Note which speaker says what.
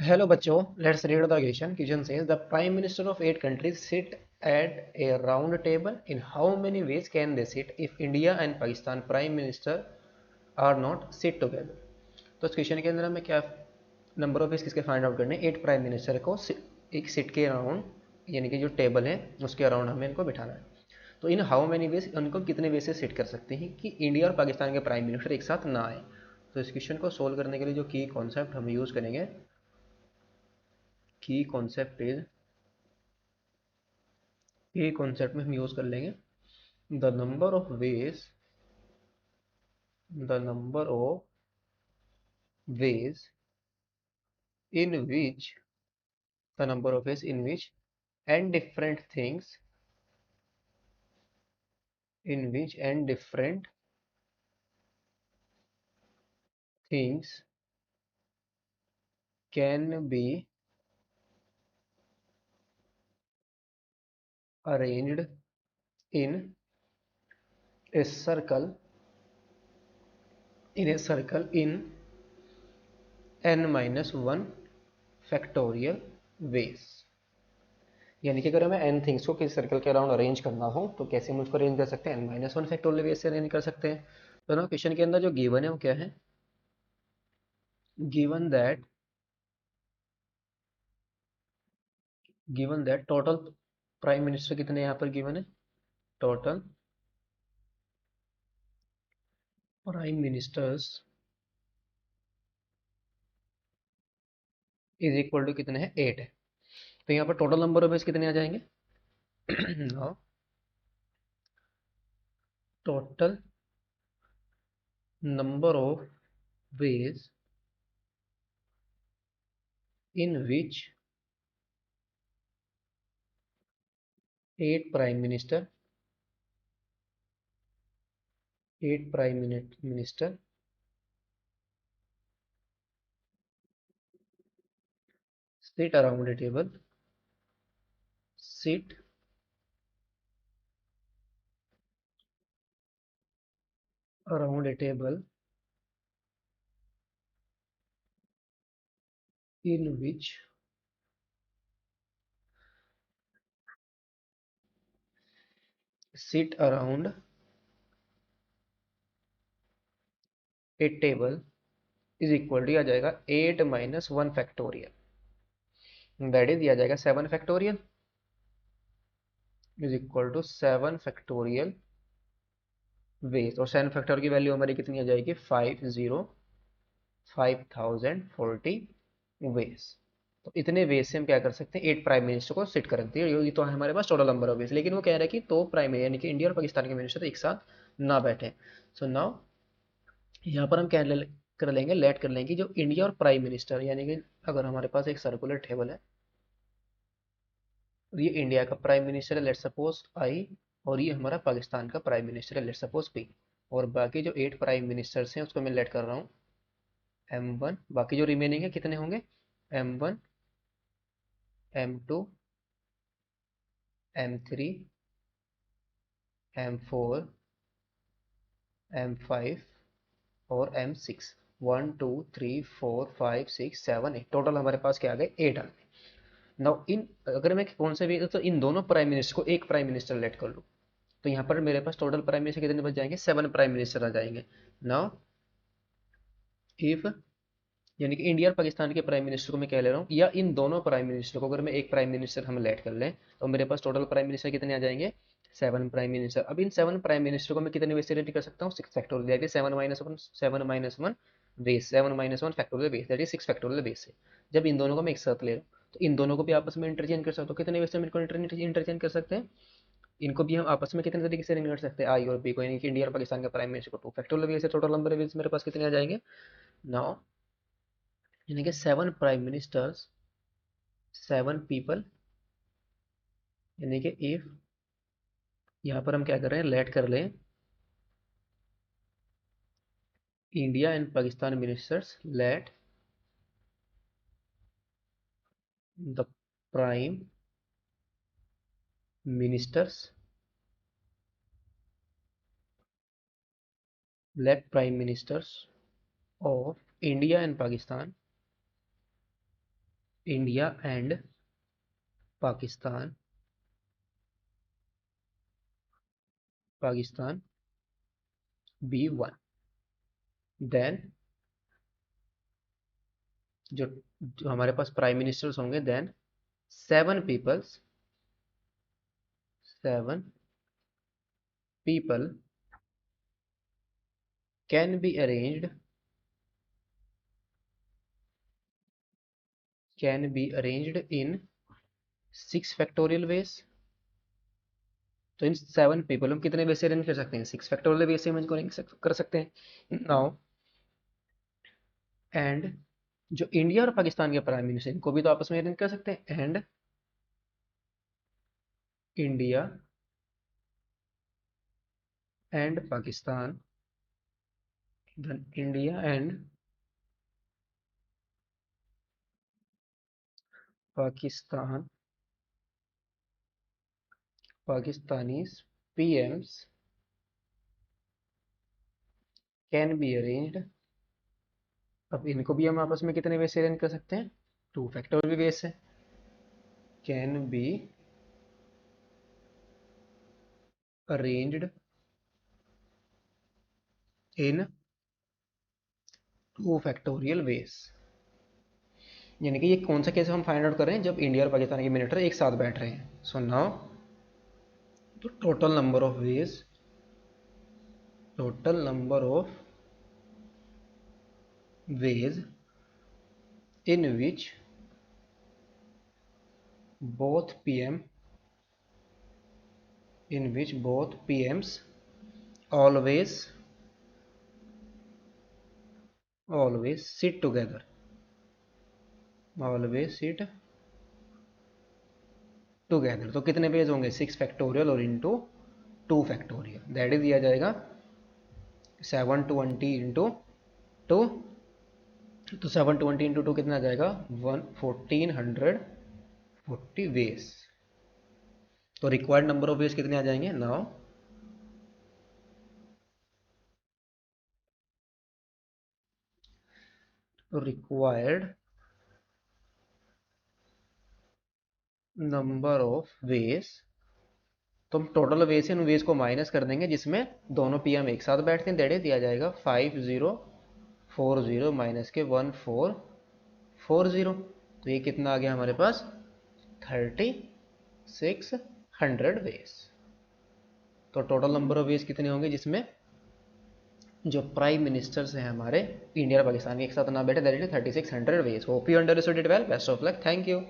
Speaker 1: Hello बच्चों, let's read the question. Question says the prime minister of 8 countries sit at a round table. In how many ways can they sit if India and Pakistan prime minister are not sit together? तो इस question के अंदर हमें क्या number of ways किसके find out करने, 8 prime minister को एक सिट के अराउंड यानी कि जो टेबल है उसके अराउंड हमें इनको बिठाना है. तो इन हाउ मेनी वेज उनको कितने वे से सिट कर सकते हैं कि इंडिया और पाकिस्तान के प्राइम मिनिस्टर एक साथ ना आए. तो इस क्वेश्चन को सोल्व करने के लिए जो की कॉन्सेप्ट हम यूज़ करेंगे, की कॉन्सेप्ट इज ये कॉन्सेप्ट में हम यूज कर लेंगे the number of ways the number of ways in which the number of ways in which and different things in which and different things can be arranged in a circle in n-1 factorial veg. यानी कि अगर हमें n things को किसी circle के around arrange करना हो तो कैसे हम उसको अरेंज कर सकते हैं, n-1 फैक्टोरियल वेज से अरेंज कर सकते हैं. तो ना क्वेश्चन के अंदर जो गिवन है वो क्या है, given that total prime minister कितने यहाँ पर गिवन है, total prime ministers is equal to कितने हैं, 8 है. तो यहाँ पर टोटल नंबर ऑफ वेज कितने आ जाएंगे now total number of ways in which 8 prime minister 8 prime minister sit around a table sit around a table in which sit around a table is equal to आ जाएगा 8-1 factorial, that is दिया जाएगा 7 factorial is equal to 7 factorial ways. और 7 factorial की value हमारी कितनी आ जाएगी, 5040 veg. तो इतने वेज से हम क्या कर सकते हैं, 8 प्राइम मिनिस्टर को सिट कर सकते हैं. ये तो है हमारे पास टोटल नंबर ऑफ वेज, लेकिन वो कह रहा है कि तो प्राइम यानी कि इंडिया और पाकिस्तान के मिनिस्टर एक साथ ना बैठे. सो नाउ यहाँ पर हम क्या कर लेंगे, लेट कर लेंगे जो इंडिया और प्राइम मिनिस्टर यानी कि अगर हमारे पास एक सर्कुलर टेबल है और ये इंडिया का प्राइम मिनिस्टर है लेट सपोज आई, और ये हमारा पाकिस्तान का प्राइम मिनिस्टर है लेट सपोज पी, और बाकी जो 8 प्राइम मिनिस्टर्स हैं उसको मैं लेट कर रहा हूँ m1. बाकी जो रिमेनिंग है कितने होंगे, m1 m2 m3 m4 m5 और m6. 1 2 3 4 5 6 7 8 टोटल हमारे पास क्या आ गए, 8 आ गए. नाउ इन अगर मैं कौन से भी तो इन दोनों प्राइम मिनिस्टर को एक प्राइम मिनिस्टर लेट कर लूँ तो यहाँ पर मेरे पास टोटल प्राइम मिनिस्टर कितने बच जाएंगे, 7 प्राइम मिनिस्टर आ जाएंगे. नाउ इफ यानी कि इंडिया और पाकिस्तान के प्राइम मिनिस्टर को मैं कह ले रहा हूँ या इन दोनों प्राइम मिनिस्टर को अगर मैं एक प्राइम मिनिस्टर हम लेट कर लें तो मेरे पास टोटल प्राइम मिनिस्टर कितने आ जाएंगे, 7 प्राइम मिनिस्टर. अब इन 7 प्राइम मिनिस्टर को मैं कितने वे से रेडी कर सकता हूँ, 6 factorial that is 7-1 base, 7-1 factorial base that is 6 factorial base से. जब इन दोनों को मैं एक साथ ले रहा हूँ तो इन दोनों को भी आपस में इंटरचेंज कर सकता हूँ. कितने वे से हम इनको इंटरचेंज कर सकते हैं, इनको भी हम आपस में कितने तरीके से अरेंज कर सकते हैं, आई और बी को, यानी कि इंडिया और पाकिस्तान के प्राइम मिनिस्टर को 2 फैक्टोरियल बेस से टोटल नंबर ऑफ मेरे पास कितने आ जाएंगे. नाउ यानी कि 7 प्राइम मिनिस्टर्स 7 पीपल, यानी कि इफ यहाँ पर हम क्या कर रहे हैं, लेट कर लें India and Pakistan ministers, let the prime ministers let prime ministers of India and Pakistan India and Pakistan be one. Then जो हमारे पास प्राइम मिनिस्टर्स होंगे, then seven people can be arranged in 6 factorial ways. तो इन 7 पीपल हम कितने वे से अरेंज कर सकते हैं? 6 फैक्टोरियल वे से हम इनको अरेंज कर सकते हैं। नाउ एंड जो इंडिया और पाकिस्तान के प्राइम मिनिस्टर, इनको भी तो आपस में अरेंज कर सकते हैं। And India and Pakistan, then India and Pakistan, Pakistanis PMs can be arranged. अब इनको भी हम आपस में कितने वे से अरेंज कर सकते हैं? 2 फैक्टोरियल वे से। Can be arranged in 2 factorial veg. यानी कि ये कौन सा केस हम फाइंड आउट कर रहे हैं? जब इंडिया और पाकिस्तान के मिलिट्री एक साथ बैठ रहे हैं। सो नाउ तो total number of ways in which both PMs always sit together, तो कितने पेज होंगे? 6 फैक्टोरियल और इंटू 2 फैक्टोरियल, दैट इज दिया जाएगा 720 इंटू 2। तो 720 इंटू 2 कितना आ जाएगा? 1440 वेज। तो रिक्वायर्ड नंबर ऑफ वेज कितने आ जाएंगे? Now required number of ways, तो हम टोटल वेज से उन वेज को माइनस कर देंगे जिसमें दोनों पीएम एक साथ बैठते हैं। दैट इज दिया जाएगा 5040 माइनस के 1440। तो ये कितना आ गया हमारे पास? 3600 वेज। तो टोटल नंबर ऑफ वेज कितने होंगे जिसमें जो प्राइम मिनिस्टर्स हैं हमारे इंडिया और पाकिस्तान के एक साथ ना बैठे? That is 3600 ways. Hope you understood it well. Best of luck. Thank you.